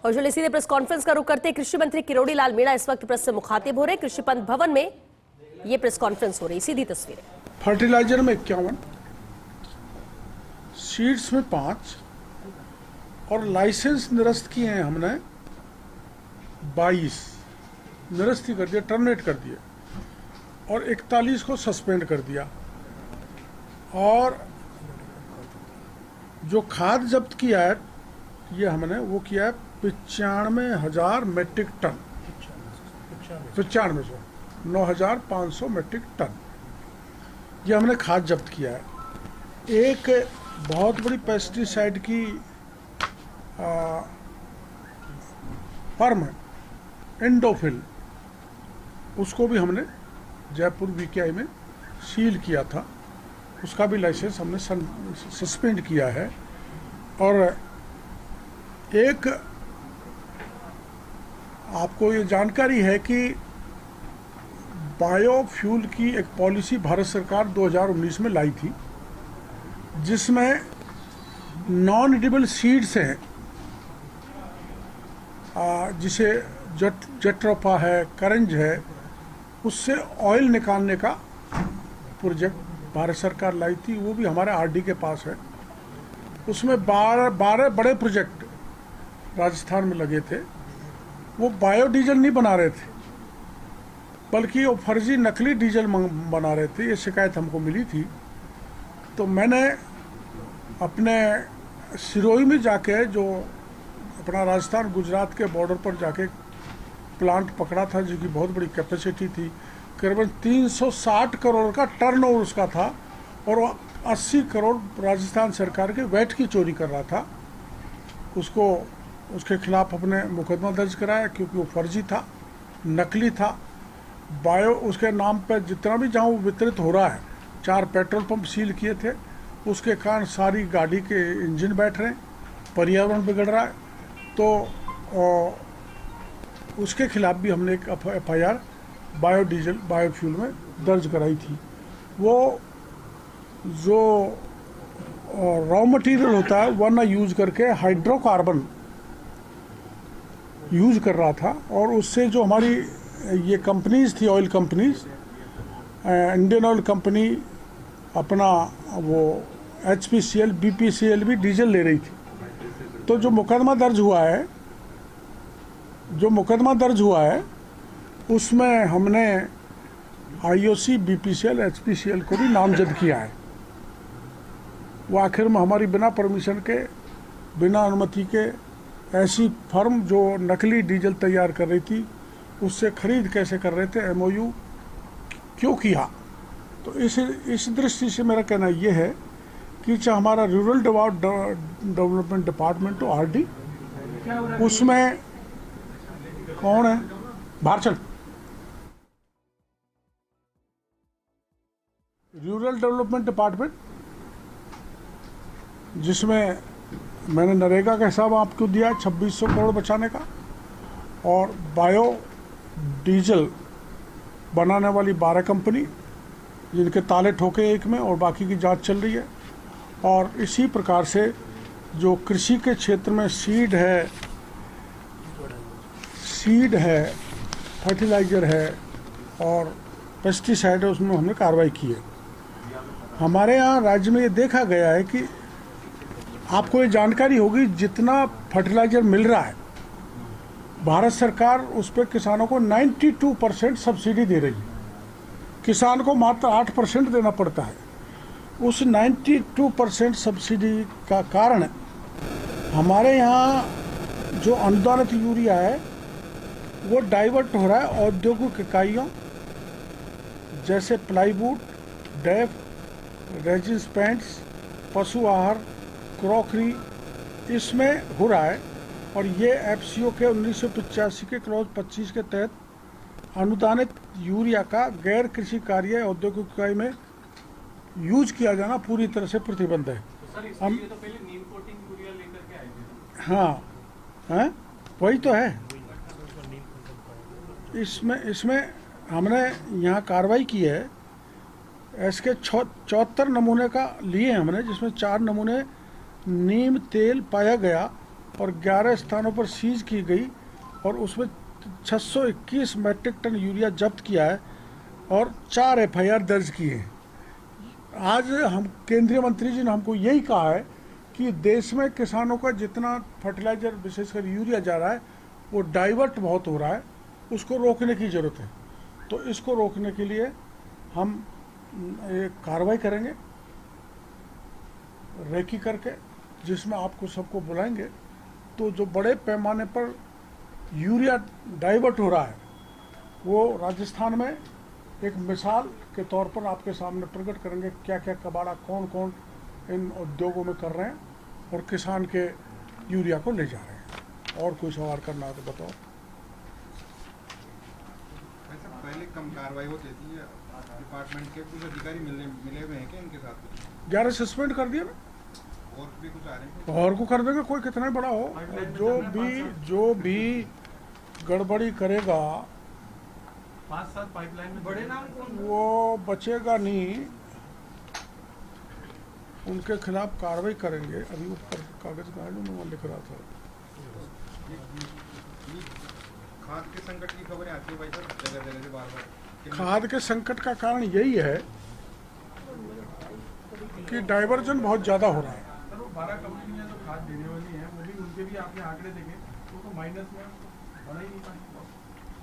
और चलिए सीधे प्रेस कॉन्फ्रेंस का रुख करते हैं। कृषि मंत्री किरोड़ी लाल मीणा इस वक्त प्रेस से मुखातिब हो रहे। कृषि पंत भवन में ये प्रेस कॉन्फ्रेंस हो रही, सीधी तस्वीरें। फर्टिलाइजर में 51, सीड्स में 5 और लाइसेंस निरस्त किए हैं हमने 22 निरस्त कर दिया, टर्मिनेट कर दिए और 41 को सस्पेंड कर दिया। और जो खाद जब्त किया है ये हमने वो किया है 95,000 मेट्रिक टन, 9,500 मेट्रिक टन ये हमने खाद जब्त किया है। एक बहुत बड़ी पेस्टिसाइड की फर्म है एंडोफिल, उसको भी हमने जयपुर वीकेआई में सील किया था, उसका भी लाइसेंस हमने सस्पेंड किया है। और एक आपको ये जानकारी है कि बायोफ्यूल की एक पॉलिसी भारत सरकार 2019 में लाई थी, जिसमें नॉन एडिबल सीड्स हैं, जिसे जट्रोफा है, करंज है, उससे ऑयल निकालने का प्रोजेक्ट भारत सरकार लाई थी। वो भी हमारे आरडी के पास है। उसमें 12 बड़े प्रोजेक्ट राजस्थान में लगे थे। वो बायोडीजल नहीं बना रहे थे, बल्कि वो फर्जी नकली डीजल बना रहे थे। ये शिकायत हमको मिली थी, तो मैंने अपने सिरोही में जाके, जो अपना राजस्थान गुजरात के बॉर्डर पर जाके प्लांट पकड़ा था, जो कि बहुत बड़ी कैपेसिटी थी, करीबन 360 करोड़ का टर्नओवर उसका था, और 80 करोड़ राजस्थान सरकार के वैट की चोरी कर रहा था। उसके खिलाफ अपने मुकदमा दर्ज कराया, क्योंकि वो फर्जी था, नकली था। उसके नाम पर जितना भी जहाँ वो वितरित हो रहा है, 4 पेट्रोल पंप सील किए थे, उसके कारण सारी गाड़ी के इंजन बैठ रहे हैं, पर्यावरण बिगड़ रहा है। तो उसके खिलाफ भी हमने एक FIR बायोडीजल बायोफ्यूल में दर्ज कराई थी। वो जो रॉ मटेरियल होता है वरना यूज करके हाइड्रोकार्बन यूज कर रहा था, और उससे जो हमारी ये कंपनीज थी, oil companies, Indian oil company अपना वो HPCL BPCL भी डीजल ले रही थी। तो जो मुकदमा दर्ज हुआ है उसमें हमने IOC BPCL HPCL को भी नामजद किया है। वो आखिर में हमारी बिना परमिशन के, बिना अनुमति के ऐसी फर्म जो नकली डीजल तैयार कर रही थी, उससे खरीद कैसे कर रहे थे, MOU क्यों किया। तो इस दृष्टि से मेरा कहना ये है कि चाहे हमारा रूरल डेवलपमेंट डिपार्टमेंट तो RD, उसमें कौन है, भारचंद, रूरल डेवलपमेंट डिपार्टमेंट, जिसमें मैंने नरेगा का हिसाब आपको दिया 2600 करोड़ बचाने का, और बायो डीजल बनाने वाली 12 कंपनी, जिनके ताले ठोके एक में और बाकी की जांच चल रही है। और इसी प्रकार से जो कृषि के क्षेत्र में सीड है, फर्टिलाइजर है और पेस्टिसाइड है, उसमें हमने कार्रवाई की है। हमारे यहाँ राज्य में ये देखा गया है कि आपको ये जानकारी होगी, जितना फर्टिलाइजर मिल रहा है, भारत सरकार उस पर किसानों को 92% सब्सिडी दे रही है। किसान को मात्र 8% देना पड़ता है। उस 92% सब्सिडी का कारण हमारे यहाँ जो अनुदानित यूरिया है वो डाइवर्ट हो रहा है औद्योगिक इकाइयों जैसे प्लाईवुड, डेफ, रेजिन्स पेंट्स, पशु आहार, क्रॉकरी, इसमें हो रहा है। और ये FCO के 1985 के क्लॉज 25 के तहत अनुदानित यूरिया का गैर कृषि कार्य औद्योगिक इकाई में यूज किया जाना पूरी तरह से प्रतिबंध है। हम तो पहले नीम कोटिंग यूरिया लेकर के आए थे। हाँ, हैं, वही तो है। इसमें हमने यहाँ कार्रवाई की है। इसके 74 नमूने का लिए हमने, जिसमें 4 नमूने नीम तेल पाया गया और 11 स्थानों पर सीज की गई और उसमें 621 मीट्रिक टन यूरिया जब्त किया है और 4 एफआईआर दर्ज किए हैं। आज हम केंद्रीय मंत्री जी ने हमको यही कहा है कि देश में किसानों का जितना फर्टिलाइजर विशेषकर यूरिया जा रहा है वो डाइवर्ट बहुत हो रहा है, उसको रोकने की ज़रूरत है। तो इसको रोकने के लिए हम एक कार्रवाई करेंगे रेकी करके, जिसमें आपको सबको बुलाएंगे। तो जो बड़े पैमाने पर यूरिया डाइवर्ट हो रहा है वो राजस्थान में एक मिसाल के तौर पर आपके सामने प्रकट करेंगे, क्या क्या कबाड़ा कौन कौन इन उद्योगों में कर रहे हैं और किसान के यूरिया को ले जा रहे हैं। और कोई सवाल करना है तो बताओ। पहले कम कार्रवाई होती थी, डिपार्टमेंट के कुछ अधिकारी मिले हुए हैं क्या इनके साथ? 11 सस्पेंड कर दिया ना, और भी कुछ आ रहे हैं? और को कर देंगे, कोई कितना ही बड़ा हो, जो भी गड़बड़ी करेगा 5-7 पाइपलाइन में बड़े नाम कौन? वो बचेगा नहीं, उनके खिलाफ कार्रवाई करेंगे। अभी ऊपर कागज का है जो मैं लिख रहा था। खाद के संकट की खबरें आती है भाई साहब जगह जगह से बार-बार। खाद के संकट का कारण यही है कि डाइवर्जन बहुत ज़्यादा हो रहा है। सर वो 12 कंपनियां जो खाद देने वाली हैं वो भी, उनके भी आपने आंकड़े देखे तो माइनस में बढ़ा ही नहीं पाई।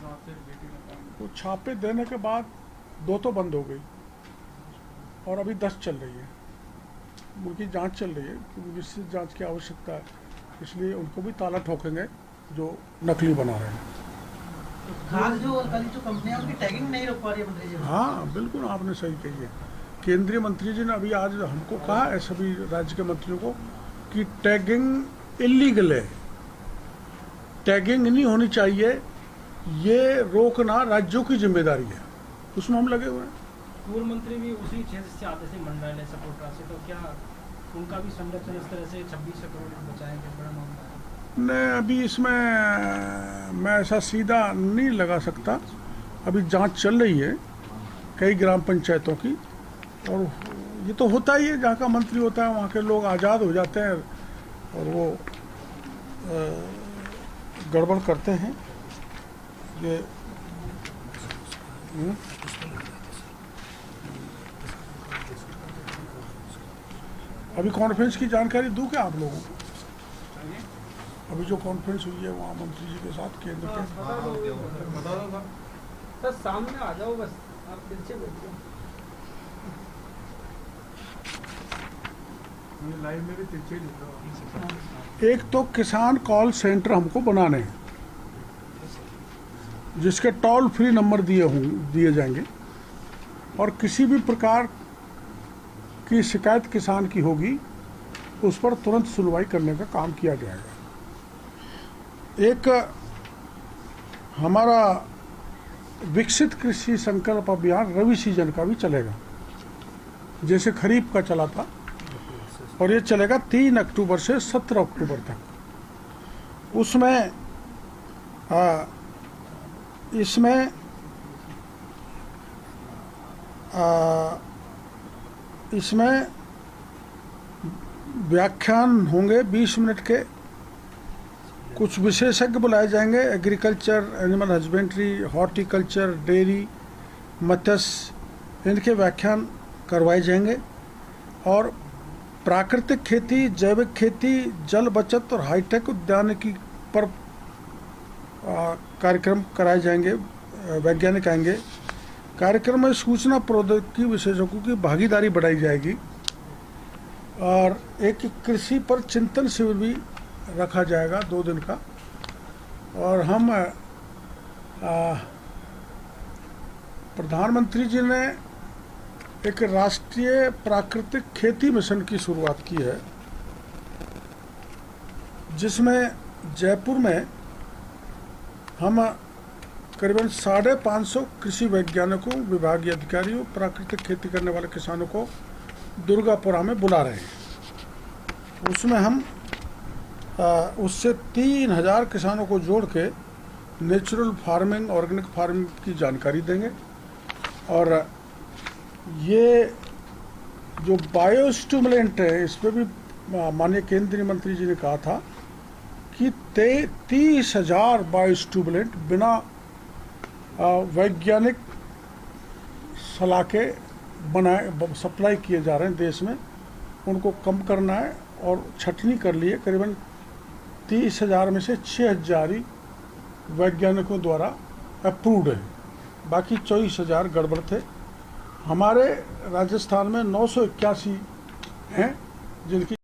जो आपसे बेटे का काम तो छापे देने के बाद 2 तो बंद हो गई और अभी 10 चल रही है। उनकी जांच चल रही है क्योंकि विस्तृत जांच की आवश्यकता है, इसलिए उनको भी ताला ठोकेंगे जो नकली बना रहे हैं। खाद जो वाली जो कंपनियां उनकी टैगिंग नहीं रोक पा रही है मंत्री जी। हाँ बिल्कुल, आपने सही कही है। केंद्रीय मंत्री जी ने अभी आज हमको कहा है, सभी राज्य के मंत्रियों को, कि टैगिंग इलीगल है, टैगिंग नहीं होनी चाहिए, ये रोकना राज्यों की जिम्मेदारी है, उसमें हम लगे हुए हैं। पूर्व मंत्री भी उसी क्षेत्र से आते थे, मंडल सपोर्टा से, तो क्या उनका भी संरक्षण इस तरह से 26 करोड़ बचाएंगे? बड़ा मामला है। नहीं, अभी इसमें मैं ऐसा सीधा नहीं लगा सकता। अभी जांच चल रही है कई ग्राम पंचायतों की, और ये तो होता ही है, जहाँ का मंत्री होता है वहाँ के लोग आज़ाद हो जाते हैं और वो गड़बड़ करते हैं। ये अभी कॉन्फ्रेंस की जानकारी दूं क्या आप लोगों को? अभी जो कॉन्फ्रेंस हुई है वहाँ मंत्री जी के साथ केंद्र के, बता दो सर सामने आ जाओ, बस आप पीछे बैठो। लाइव में भी तिरछे ही दिख रहा है। एक तो किसान कॉल सेंटर हमको बनाने हैं जिसके टोल फ्री नंबर दिए जाएंगे, और किसी भी प्रकार की शिकायत किसान की होगी उस पर तुरंत सुनवाई करने का काम किया जाएगा। एक हमारा विकसित कृषि संकल्प अभियान रबी सीजन का भी चलेगा, जैसे खरीफ का चला था, और ये चलेगा 3 अक्टूबर से 17 अक्टूबर तक। उसमें इसमें व्याख्यान होंगे 20 मिनट के, कुछ विशेषज्ञ बुलाए जाएंगे, agriculture, animal husbandry, horticulture, dairy, मत्स्य, इनके व्याख्यान करवाए जाएंगे, और प्राकृतिक खेती, जैविक खेती, जल बचत और हाईटेक उद्यानिकी पर कार्यक्रम कराए जाएंगे। वैज्ञानिक आएंगे। कार्यक्रम में सूचना प्रौद्योगिकी विशेषज्ञों की भागीदारी बढ़ाई जाएगी, और एक कृषि पर चिंतन शिविर भी रखा जाएगा 2 दिन का। और हम प्रधानमंत्री जी ने एक राष्ट्रीय प्राकृतिक खेती मिशन की शुरुआत की है, जिसमें जयपुर में हम करीबन 550 कृषि वैज्ञानिकों, विभागीय अधिकारियों, प्राकृतिक खेती करने वाले किसानों को दुर्गापुरा में बुला रहे हैं। उसमें हम उससे 3000 किसानों को जोड़ के नेचुरल फार्मिंग, ऑर्गेनिक फार्मिंग की जानकारी देंगे। और ये जो बायो स्टिमुलेंट है, इस पर भी माननीय केंद्रीय मंत्री जी ने कहा था कि 30,000 बायोस्टिमुलेंट बिना वैज्ञानिक सलाह के सप्लाई किए जा रहे हैं देश में। उनको कम करना है और छटनी कर लिए। करीबन 30,000 में से 6,000 ही वैज्ञानिकों द्वारा अप्रूव्ड है, बाकी 24,000 गड़बड़ थे। हमारे राजस्थान में 981 हैं जिनकी